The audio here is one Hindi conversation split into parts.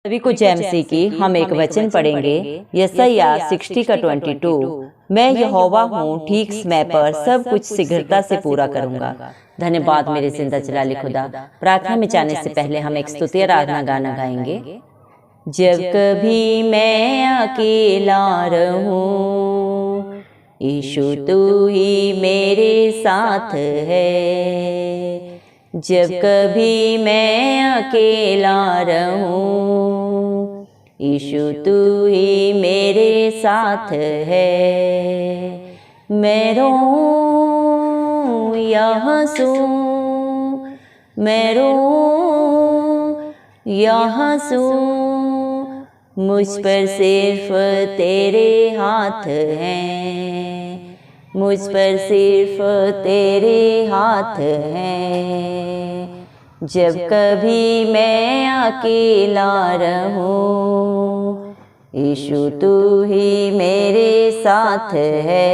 सभी को जय मसीह की। हम एक वचन पढ़ेंगे, यशायाह 60 का 22। मैं यहोवा हूँ, ठीक समय पर सब कुछ शीघ्रता से पूरा करूंगा। धन्यवाद मेरे जिंदा जलाली खुदा। प्रार्थना में जाने से पहले हम एक स्तुति आराधना गाना गाएंगे। जब कभी मैं अकेला रहूं, यीशु तू ही मेरे साथ है। जब कभी मैं अकेला रहूं, यीशु तू ही मेरे साथ है। मैं रोऊं या हंसूं, मैं रोऊं या हंसूं, मुझ पर सिर्फ तेरे हाथ हैं। मुझ पर सिर्फ तेरे हाथ हैं। जब कभी मैं अकेला रहूं, यीशु तू ही मेरे साथ है।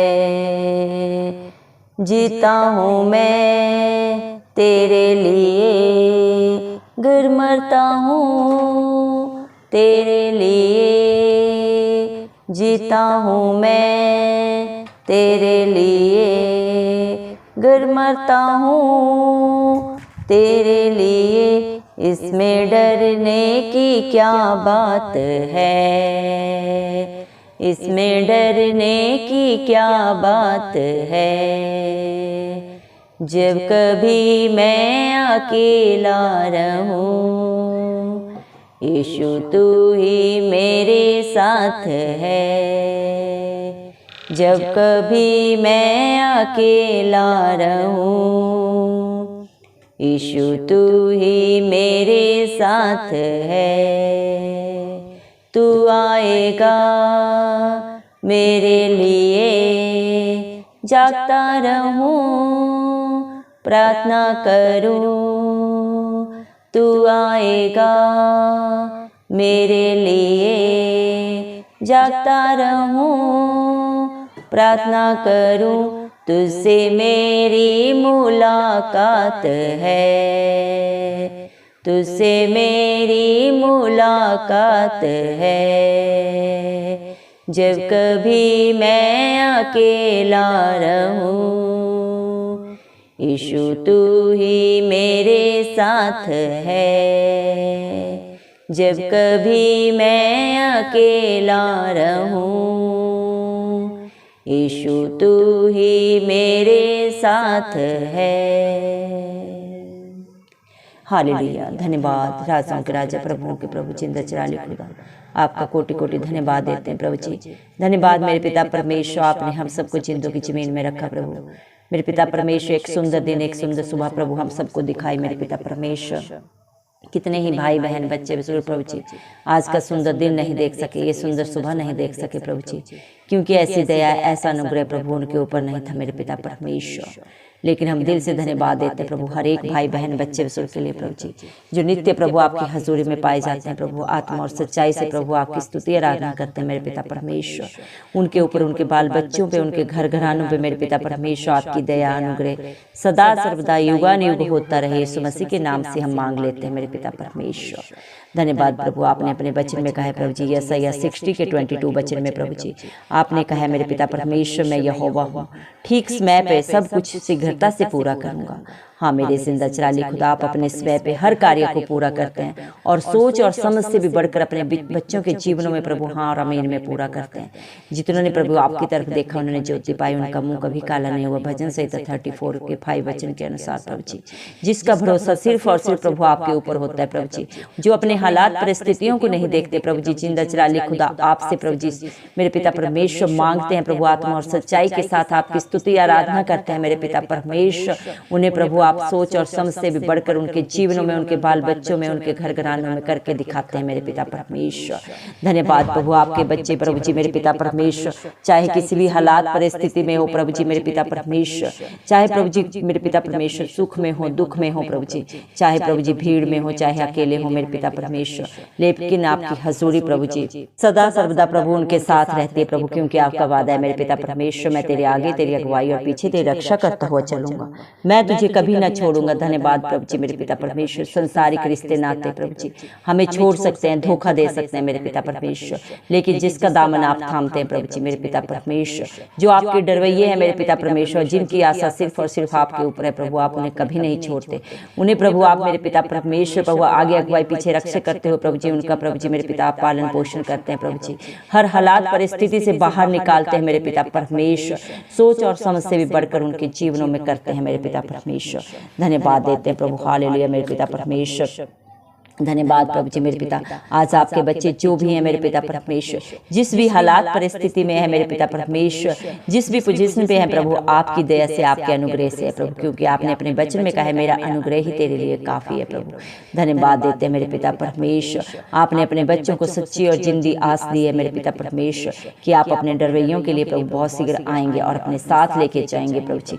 जीता हूँ मैं तेरे लिए, गर मरता हूँ तेरे लिए। जीता हूँ मैं तेरे लिए, गर मरता हूँ तेरे लिए। इसमें डरने की क्या बात है, इसमें डरने की क्या बात है। जब कभी मैं अकेला रहूं, यीशु तू ही मेरे साथ है। जब कभी मैं अकेला रहूं, यीशु तू ही मेरे साथ है। तू आएगा मेरे लिए, जागता रहूं, प्रार्थना करूं। तू आएगा मेरे लिए, जागता रहूं, प्रार्थना करूं। तुझसे मेरी मुलाकात है, तुझसे मेरी मुलाकात है। जब कभी मैं अकेला रहूं, यीशु तू ही मेरे साथ है। जब कभी मैं अकेला रहूं, यीशु तू ही मेरे साथ है। हालेलुया। धन्यवाद राजाओं के राजा, प्रभुओं के प्रभु, जिंदा चिराली खुदा, आपका कोटि कोटि धन्यवाद देते हैं प्रभु जी। धन्यवाद मेरे पिता परमेश्वर, आपने हम सबको जिंदों की जमीन में रखा प्रभु। मेरे पिता परमेश्वर, एक सुंदर दिन, एक सुंदर सुबह प्रभु हम सबको दिखाई मेरे पिता परमेश्वर। कितने ही भाई बहन बच्चे बुजुर्ग प्रभु जी आज का सुंदर दिन नहीं देख सके, ये सुंदर सुबह नहीं देख सके प्रभु जी, क्योंकि ऐसी दया ऐसा अनुग्रह प्रभु उनके ऊपर नहीं था मेरे पिता परमेश्वर। लेकिन हम दिल से धन्यवाद देते हैं प्रभु हर एक भाई बहन बच्चे बुजुर्ग के लिए प्रभु जी, जो नित्य प्रभु आपकी हजूरी में पाए जाते हैं प्रभु। आत्मा और सच्चाई से प्रभु आपकी स्तुति आराधना करते हैं मेरे पिता परमेश्वर। उनके ऊपर, उनके बाल बच्चों पे, उनके घर घरानों पे मेरे पिता परमेश्वर आपकी दया अनुग्रह सदा सर्वदा युगानुयुग होता रहे। यीशु मसीह के नाम से हम मांग लेते हैं मेरे पिता परमेश्वर। धन्यवाद प्रभु। आपने अपने वचन में कहा है प्रभु जी, यशायाह 60 के 22 वचन में प्रभु जी आपने कहा है मेरे पिता परमेश्वर, मैं यहोवा हूँ, ठीक समय पे सब कुछ शीघ्रता से पूरा करूंगा। हाँ मेरे जिंदा चिराली खुदा, आप अपने समय पे हर कार्य को पूरा करते हैं और सोच और समझ से भी बढ़कर अपने बच्चों के जीवनों में प्रभु हाँ और अमीन में पूरा करते हैं। जितनों ने प्रभु आपकी तरफ देखा उन्होंने ज्योति पाई, उनका मुंह कभी काला नहीं हुआ। भजन संहिता 34 के 5 वचन के अनुसार प्रभु जी, जिसका भरोसा सिर्फ और सिर्फ प्रभु आपके ऊपर होता है प्रभु जी, जो अपने हालात परिस्थितियों को नहीं देखते प्रभु जी। जिंदा चिराली खुदा आपसे प्रभु जी मेरे पिता परमेश्वर मांगते हैं प्रभु, आत्मा और सच्चाई के साथ आपकी स्तुति आराधना करते हैं मेरे पिता परमेश्वर। उन्हें प्रभु आप सोच और समझ से भी बढ़कर उनके जीवनों में, उनके बाल बच्चों में, उनके घर घरानों में करके दिखाते हैं मेरे पिता परमेश्वर। धन्यवाद प्रभु। आपके बच्चे प्रभु जी मेरे पिता परमेश्वर, चाहे किसी भी हालात परिस्थिति में हो प्रभु जी मेरे पिता परमेश्वर, चाहे प्रभु जी मेरे पिता परमेश्वर सुख में हो दुख में हो प्रभु जी, चाहे प्रभु जी भीड़ में हो चाहे अकेले हो मेरे पिता परमेश्वर, परमेश्वर, लेकिन आपकी हजूरी प्रभु जी सदा सर्वदा प्रभु उनके साथ रहती है प्रभु, क्योंकि आपका वादा है मेरे पिता परमेश्वर, मैं तेरे आगे तेरी अगुवाई और पीछे तेरी रक्षा करता हुआ चलूंगा, मैं तुझे कभी न छोड़ूंगा। धन्यवाद प्रभु जी मेरे पिता परमेश्वर। संसारिक रिश्ते नाते प्रभु जी हमें छोड़ सकते हैं, धोखा दे सकते हैं मेरे पिता परमेश्वर, लेकिन जिसका दामन आप थामते हैं प्रभु जी मेरे पिता परमेश्वर, जो आपके डरवैये हैं मेरे पिता परमेश्वर, जिनकी आशा सिर्फ और सिर्फ आपके ऊपर है प्रभु, आप उन्हें कभी नहीं छोड़ते। उन्हें प्रभु आप मेरे पिता परमेश्वर प्रभु आगे अगुवाई पीछे रक्षा करते हो प्रभु जी, उनका प्रभु जी मेरे पिता आप पालन पोषण करते हैं प्रभु जी, हर हालात परिस्थिति से बाहर निकालते हैं मेरे पिता परमेश्वर, सोच और समझ से भी बढ़कर उनके जीवनों में करते हैं मेरे पिता परमेश्वर। धन्यवाद देते हैं प्रभु, हालेलुया मेरे पिता परमेश्वर। धन्यवाद प्रभु जी मेरे पिता। आज आपके बच्चे जो भी हैं मेरे पिता परमेश्वर, जिस भी हालात परिस्थिति में है मेरे पिता परमेश्वर, जिस भी पोजीशन पे है प्रभु, आपकी दया से आपके अनुग्रह से है प्रभु, क्योंकि आपने अपने वचन में कहा है मेरा अनुग्रह ही तेरे लिए काफी है प्रभु। धन्यवाद देते हैं मेरे पिता परमेश्वर। आपने अपने बच्चों को सच्ची और जिंदी आस दी है मेरे पिता परमेश्वर कि आप अपने डरवैयों के लिए प्रभु बहुत शीघ्र आएंगे और अपने साथ लेके जाएंगे प्रभु जी।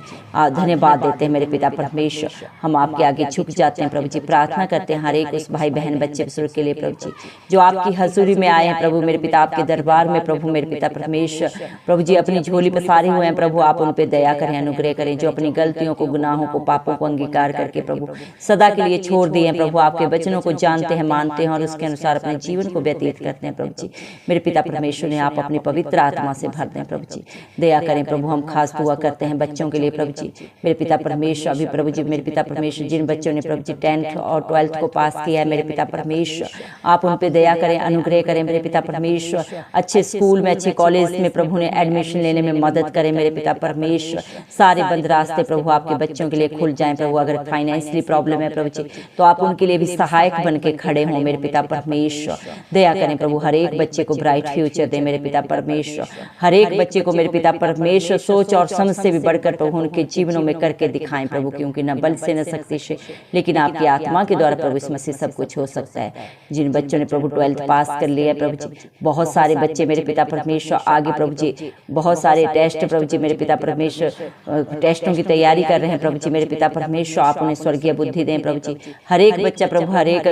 धन्यवाद देते हैं मेरे पिता परमेश्वर। हम आपके आगे झुक जाते हैं प्रभु जी, प्रार्थना करते हैं हर एक उस भाई बहन बच्चे बुजुर्ग के लिए प्रभु जी जो आपकी हजूरी में आए हैं प्रभु मेरे पिता, आपके दरबार में प्रभु मेरे पिता परमेश्वर प्रभु जी अपनी झोली पसारे हुए हैं प्रभु, आप उन पे दया करें, अनुग्रह करें, जो अपनी गलतियों को, गुनाहों को, पापों को अंगीकार करके प्रभु सदा के लिए छोड़ दिए हैं प्रभु, आपके वचनों को जानते हैं, मानते हैं और उसके अनुसार अपने जीवन को व्यतीत करते हैं प्रभु जी मेरे पिता परमेश्वर ने आप अपनी पवित्र आत्मा से भर दें प्रभु जी, दया करें प्रभु। हम खास दुआ करते हैं बच्चों के लिए प्रभु जी मेरे पिता परमेश्वर। अभी प्रभु जी मेरे पिता परमेश्वर जिन बच्चों ने प्रभु जी 10th और 12th को पास किया है मेरे पिता परमेश्वर, आप उन पे दया करें, अनुग्रह करें मेरे पिता परमेश्वर। अच्छे स्कूल में, अच्छे कॉलेज में प्रभु ने एडमिशन लेने में मदद करें मेरे पिता परमेश्वर। सारे बंद रास्ते प्रभु आपके बच्चों के लिए खुल जाएं प्रभु। अगर फाइनेंशियली प्रॉब्लम है प्रभु जी तो आप उनके लिए भी सहायक बन के खड़े हों मेरे पिता परमेश्वर। दया करें प्रभु, हर एक बच्चे को ब्राइट फ्यूचर दे मेरे पिता परमेश्वर। हर एक बच्चे को मेरे पिता परमेश्वर सोच और समझ से भी बढ़कर प्रभु उनके जीवनों में करके दिखाएं प्रभु, क्योंकि न बल से न शक्ति से लेकिन आपकी आत्मा के द्वारा प्रभु इसमें से सब कुछ हो सकता है। जिन बच्चों ने प्रभु 12th पास कर लिया प्रभु जी, बहुत सारे बच्चे मेरे पिता परमेश्वर आगे प्रभु जी बहुत सारे टेस्ट प्रभु जी मेरे पिता परमेश्वर टेस्टों की तैयारी कर रहे हैं प्रभु जी मेरे पिता परमेश्वर। आप उन्हें स्वर्गीय बुद्धि दें प्रभु जी। हर एक बच्चा प्रभु हर एक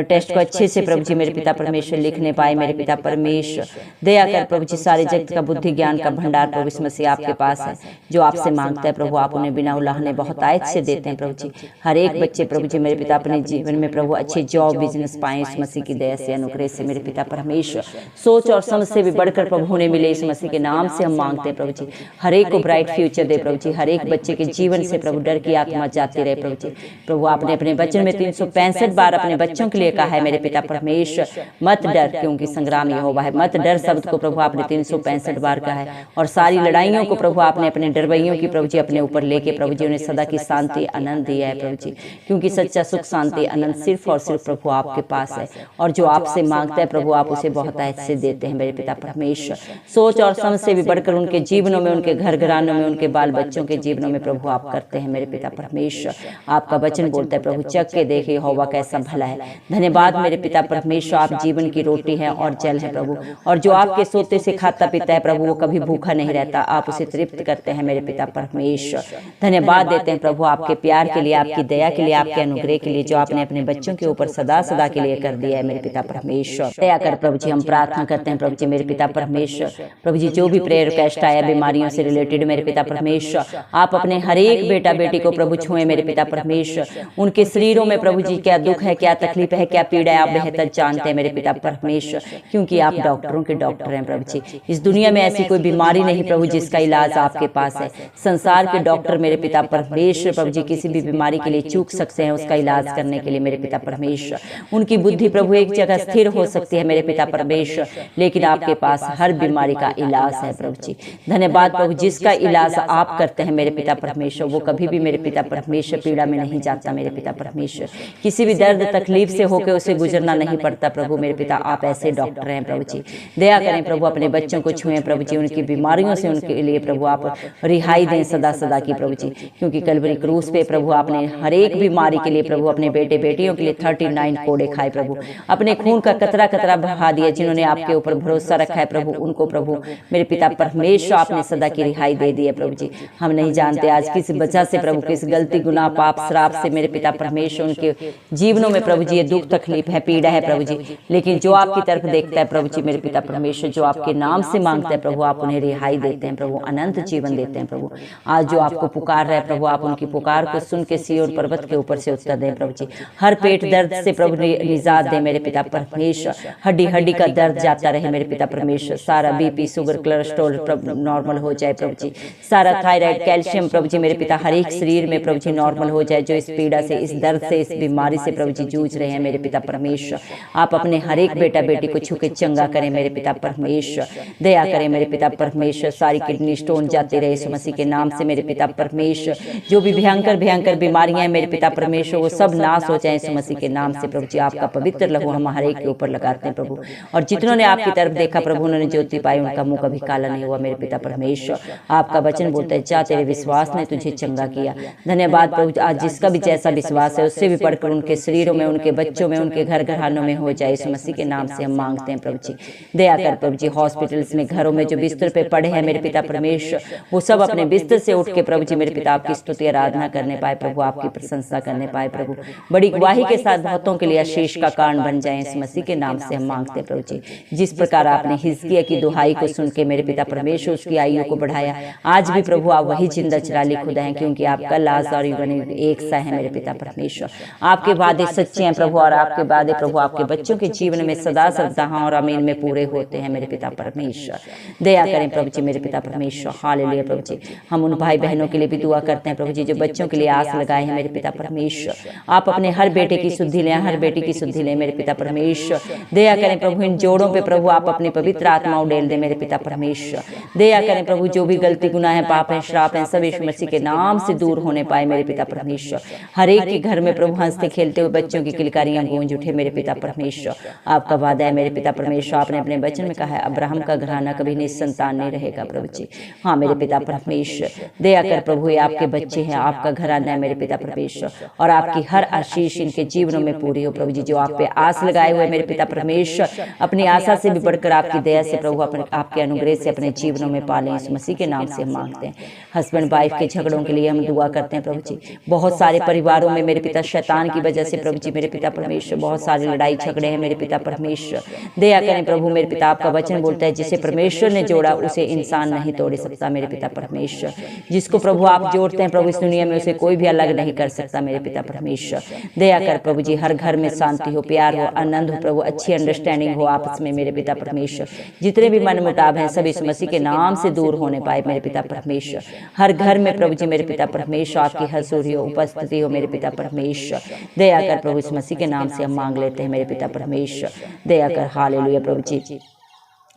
टेस्ट को अच्छे से प्रभु जी मेरे पिता परमेश्वर लिखने पाए मेरे पिता परमेश्वर। दया कर प्रभु जी, सारे जगत का बुद्धि ज्ञान का भंडार प्रभु इस मसीह आपके पास है। जो आपसे मांगता है प्रभु आप उन्हें बिना उलाहने बहुत आयत से देते हैं प्रभु जी। हर एक बच्चे प्रभु जी मेरे पिता अपने जीवन में प्रभु अच्छे जॉब बिजनेस पाए इस मसीह की दया से, अनुग्रह से मेरे पिता परमेश्वर। सोच और समझ से भी बढ़कर प्रभु उन्हें मिले इस मसीह के नाम से हम मांगते हैं प्रभु जी। हर एक को ब्राइट फ्यूचर दे प्रभु जी। हर एक बच्चे के जीवन से प्रभु डर की आत्मा जाती रहे प्रभु जी। प्रभु आपने अपने वचन में 365 बार अपने बच्चों के लिए कहा है मेरे पिता परमेश्वर, मत डर क्योंकि संग्राम यहोवा है। मत डर शब्द को प्रभु आपने 365 बार कहा है और सारी लड़ाइयों को प्रभु आपने अपने डरवैयों की प्रभु जी अपने ऊपर लेके प्रभु जी उन्हें सदा की शांति आनंद दिया है प्रभु जी, क्योंकि सच्चा सुख शांति आनंद सिर्फ और सिर्फ प्रभु आपके पास है। और जो आपसे मांगता है प्रभु आप उसे बहुत आयत से देते हैं मेरे पिता परमेश्वर। सोच और समझ से भी बढ़कर उनके जीवनों में, उनके घर घरानों में, उनके बाल बच्चों के जीवनों में प्रभु आप करते हैं मेरे पिता परमेश्वर। आपका वचन बोलता है प्रभु चख के देखे यहोवा कैसा भला है। धन्यवाद मेरे पिता परमेश्वर, आप जीवन की रोटी है और जल है प्रभु, और जो आपके सोते से खाता पीता है प्रभु वो कभी भूखा नहीं रहता, आप उसे तृप्त करते हैं मेरे पिता परमेश्वर। धन्यवाद देते हैं प्रभु आपके प्यार के लिए, आपकी दया के लिए, आपके अनुग्रह के लिए जो आपने अपने बच्चों के ऊपर सदा सदा के लिए कर दिया है मेरे पिता परमेश्वर। दया कर प्रभु जी, हम प्रार्थना करते हैं प्रभु जी मेरे पिता परमेश्वर। प्रभु जी जो भी प्रेयर रिक्वेस्ट आया बीमारियों से रिलेटेड मेरे पिता परमेश्वर, आप अपने हर एक बेटा बेटी को प्रभु छुए मेरे पिता परमेश्वर। उनके शरीरों में प्रभु जी क्या दुख है, क्या तकलीफ है, क्या पीड़ा है, आप बेहतर जानते हैं मेरे पिता परमेश्वर, क्योंकि आप डॉक्टरों के डॉक्टर हैं प्रभु जी। इस दुनिया में ऐसी कोई बीमारी नहीं प्रभु जिसका इलाज आपके पास है। संसार के डॉक्टर मेरे पिता परमेश्वर प्रभु जी किसी भी बीमारी के लिए चूक सकते हैं उसका इलाज करने के लिए मेरे पिता परमेश्वर। उनकी बुद्धि प्रभु एक जगह स्थिर हो सकती है मेरे पिता परमेश्वर, लेकिन आपके पास हर बीमारी का इलाज है प्रभु जी। धन्यवाद प्रभु, जिसका इलाज आप करते हैं मेरे पिता परमेश्वर वो कभी भी मेरे पिता परमेश्वर पीड़ा में नहीं जाता मेरे पिता परमेश्वर। किसी भी दर्द तकलीफ से होकर उसे गुजरना नहीं पड़ता प्रभु मेरे पिता, आप ऐसे डॉक्टर हैं प्रभु जी। दया करें प्रभु, अपने बच्चों को छुएं प्रभु जी, उनकी बीमारियों से उनके लिए प्रभु आप रिहाई दें सदा सदा की प्रभु जी, क्योंकि कलवरी क्रूस पे प्रभु आपने हर एक बीमारी के लिए प्रभु अपने बेटे बेटियों के लिए 39 9 कोड़े खाए प्रभु, अपने खून का कतरा कतरा बहा दिया। जिन्होंने आपके ऊपर भरोसा रखा है प्रभु, उनको प्रभु मेरे पिता परमेश्वर आपने सदा की रिहाई दे दी है प्रभु जी। हम नहीं जानते आज किस वजह से प्रभु, किस गलती, गुनाह, पाप, श्राप से मेरे पिता परमेश्वर उनके जीवनों में प्रभु जी ये दुख तकलीफ है, पीड़ा है प्रभु जी, लेकिन जो आपकी तरफ देखता है प्रभु जी मेरे पिता परमेश्वर, जो आपके नाम से मांगता है प्रभु, आप उन्हें रिहाई देते हैं प्रभु, अनंत जीवन देते हैं प्रभु। आज जो आपको पुकार रहे प्रभु, आप उनकी पुकार को सुन के सिय्योन पर्वत के ऊपर से उत्तर दें प्रभु जी। हर पेट दर्द से प्रभु निजात दे मेरे पिता परमेश्वर, हड्डी हड्डी का दर्द जाता रहे मेरे पिता परमेश्वर, सारा बीपी, शुगर, कोलेस्ट्रॉल नॉर्मल हो जाए प्रभु जी, सारा थायराइड, कैल्शियम प्रभु जी मेरे पिता हर एक शरीर में प्रभु जी नॉर्मल हो जाए। जो इस पीड़ा से, इस दर्द से, इस बीमारी से प्रभु जी जूझ रहे हैं मेरे पिता परमेश्वर, आप अपने हर एक बेटा बेटी को छू के चंगा करें मेरे पिता परमेश्वर, दया करें मेरे पिता परमेश्वर। सारी किडनी स्टोन जाते रहे यीशु मसीह के नाम से मेरे पिता परमेश्वर। जो भी भयंकर भयंकर बीमारियां हैं मेरे पिता परमेश्वर, वो सब नाश हो जाए यीशु मसीह के नाम से प्रभु जी। आपका पवित्र लहू हम हर एक के ऊपर लगाते हैं प्रभु, और जितनों ने आपकी तरफ देखा प्रभु, उन्होंने ज्योति पाई, उनका मुंह कभी काला नहीं हुआ मेरे पिता परमेश्वर। आपका वचन बोलता है जा तेरे विश्वास ने तुझे चंगा किया। धन्यवाद प्रभु, आज जिसका भी जैसा विश्वास है उससे भी बढ़कर उनके शरीरों में, उनके बच्चों में, उनके घर घरानों में हो जाए यीशु मसीह के नाम से हम मांगते हैं प्रभु जी। दया कर प्रभु जी, हॉस्पिटल्स में, घरों में जो बिस्तर पे पड़े हैं मेरे पिता परमेश्वर, वो सब अपने बिस्तर से उठ के प्रभु जी मेरे पिता आपकी स्तुति आराधना करने पाए प्रभु, आपकी प्रशंसा करने पाए प्रभु, बड़ी गवाही के साथ बहुतों के लिए आशीष का कारण बन जाए इस मसीह के नाम से हम मांगते हैं प्रभु जी। जिस प्रकार आपने हिजकिय्याह की दुहाई को सुन के मेरे पिता परमेश्वर उसकी आयु को बढ़ाया, आज भी प्रभु आप वही जिंदा चिराली खुदा हैं, क्योंकि आपका लाज और युग एक सा है मेरे पिता परमेश्वर। आपके वादे सच्चे हैं प्रभु, और आपके वादे प्रभु आपके बच्चों के जीवन में सदा सर्वदा हाँ और आमीन में पूरे होते हैं मेरे पिता परमेश्वर। दया करें प्रभु जी मेरे पिता परमेश्वर। हालेलुया प्रभु जी। हम उन भाई बहनों के लिए भी दुआ करते हैं प्रभु जी जो बच्चों के लिए आस लगाए हैं मेरे पिता परमेश्वर। आप अपने हर बेटे की शुद्धि लें, हर बेटी की शुद्धि लें मेरे पिता परमेश्वर। दया करें प्रभु इन जोड़ों पे प्रभु आप अपनी पवित्र आत्मा उड़ेल दें मेरे पिता परमेश्वर। दया करें प्रभु जो भी गलती, गुनाह है, पाप है, श्राप है, सब यीशु मसीह के नाम से दूर होने पाए मेरे पिता परमेश्वर। हर एक के घर में प्रभु हंसते खेलते हुए बच्चों की किलकारियां गूंज उठे मेरे पिता परमेश्वर। आपका वादा है मेरे पिता परमेश्वर, आपने अपने वचन में कहा है अब्राहम का घराना कभी निसंतान नहीं रहेगा प्रभु जी। हाँ मेरे पिता परमेश्वर, दया कर प्रभु ये आपके बच्चे हैं, आपका घराना है मेरे पिता परमेश्वर, और आपकी हर आशीष इनके जीवनों में पूरी हो प्रभु जी। जो आप पे आस लगाए हुए मेरे पिता परमेश्वर, अपनी आशा से भी बढ़कर आपकी दया से प्रभु आपके अनुग्रह से अपने जीवनों में पालें इस मसीह के नाम से हम मांगते हैं। हस्बैंड वाइफ के झगड़ों के लिए हम दुआ करते हैं प्रभु जी। बहुत सारे परिवारों में मेरे पिता शैतान की वजह से प्रभु जी मेरे पिता परमेश्वर बहुत सारी लड़ाई झगड़े हैं मेरे पिता परमेश्वर। दया करें प्रभु मेरे पिता, आपका वचन बोलता है जिसे परमेश्वर ने जोड़ा उसे इंसान नहीं तोड़ सकता मेरे पिता परमेश्वर। जिसको प्रभु आप जोड़ते हैं प्रभु इस दुनिया में उसे कोई भी अलग नहीं कर सकता मेरे पिता परमेश्वर। दया कर प्रभु जी हर घर में शांति हो, प्यार हो, आनंद हो प्रभु, अच्छी अंडरस्टैंडिंग हो आपस में मेरे पिता परमेश्वर। जितने भी मन मुटाव हैं सब इस मसीह के नाम से दूर होने पाए मेरे पिता परमेश्वर। हर घर में प्रभु जी मेरे पिता परमेश्वर आपकी हजूरी हो, उपस्थिति हो मेरे पिता परमेश्वर। दया कर प्रभु इस मसीह के नाम से हम मांग लेते हैं मेरे पिता परमेश्वर। दया कर। हालेलुया प्रभु जी।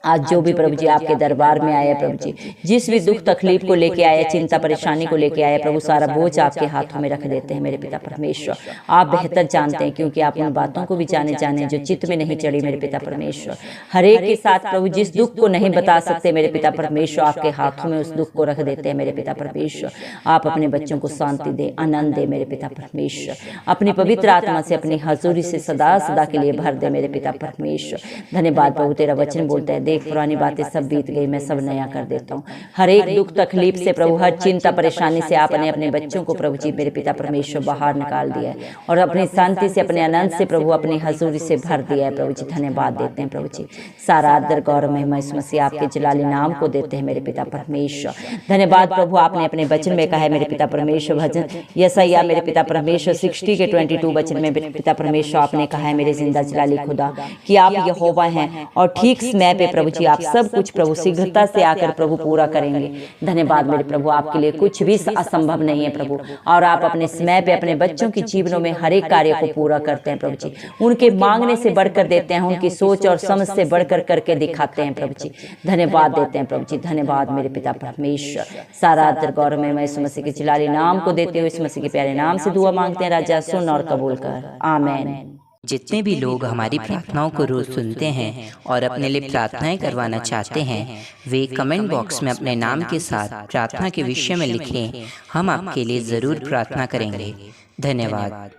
आज जो भी प्रभु जी आपके दरबार में आया प्रभु जी, जिस भी दुख तकलीफ को लेके आया, चिंता परेशानी को लेके आया प्रभु, सारा बोझ आपके हाथों में रख देते हैं मेरे पिता परमेश्वर। आप बेहतर जानते हैं क्योंकि आप उन बातों को भी जाने जो चित्त में नहीं चढ़ी मेरे पिता परमेश्वर। हर एक के साथ प्रभु जिस दुख को नहीं बता सकते मेरे पिता परमेश्वर, आपके हाथों में उस दुख को रख देते हैं मेरे पिता परमेश्वर। आप अपने बच्चों को शांति दे, आनंद दे मेरे पिता परमेश्वर। अपनी पवित्र आत्मा से अपनी हजूरी से सदा सदा के लिए भर दे मेरे पिता परमेश्वर। धन्यवाद प्रभु, तेरा वचन बोलता है देख पुरानी बातें सब बीत गई, मैं सब नया कर देता हूँ। हर एक दुख तकलीफ से प्रभु, हर चिंता परेशानी से आपने अपने बच्चों को प्रभु जी मेरे पिता परमेश्वर बाहर निकाल दिया है, और अपनी शांति से, अपने आनंद से प्रभु अपनी हजूरी से भर दिया है प्रभु जी। धन्यवाद देते हैं प्रभु जी। सारा आदर गौरव महिमा इस मसीह आपके जलाली नाम को देते हैं मेरे पिता परमेश्वर। धन्यवाद प्रभु, आपने अपने वचन में कहा है मेरे पिता परमेश्वर, भजन यशायाह मेरे पिता परमेश्वर 60 के 22 वचन में मेरे पिता परमेश्वर आपने कहा है मेरे जिंदा जलाली खुदा कि आप यहोवा हैं, और ठीक समय पे प्रभु जी आप सब कुछ प्रभु शीघ्रता से आकर प्रभु पूरा करेंगे। धन्यवाद मेरे प्रभु, आपके लिए कुछ भी असंभव नहीं है प्रभु, और आप अपने समय पे अपने बच्चों की जीवनों में हर एक कार्य को पूरा करते हैं प्रभु जी। उनके मांगने से बढ़कर देते हैं, उनकी सोच और समझ से बढ़कर करके दिखाते हैं प्रभु जी। धन्यवाद देते हैं प्रभु जी। धन्यवाद मेरे पिता परमेश्वर। सारा आदर गौरव में इस मसीह के जलाली नाम को देते हुए इस मसीह के प्यारे नाम से दुआ मांगते हैं राजा, सुन और कबूल कर। आमीन। जितने भी लोग हमारी प्रार्थनाओं को रोज सुनते हैं और अपने लिए प्रार्थनाएं करवाना चाहते हैं, वे कमेंट बॉक्स में अपने नाम के साथ प्रार्थना के विषय में लिखें। हम आपके लिए जरूर प्रार्थना करेंगे। धन्यवाद।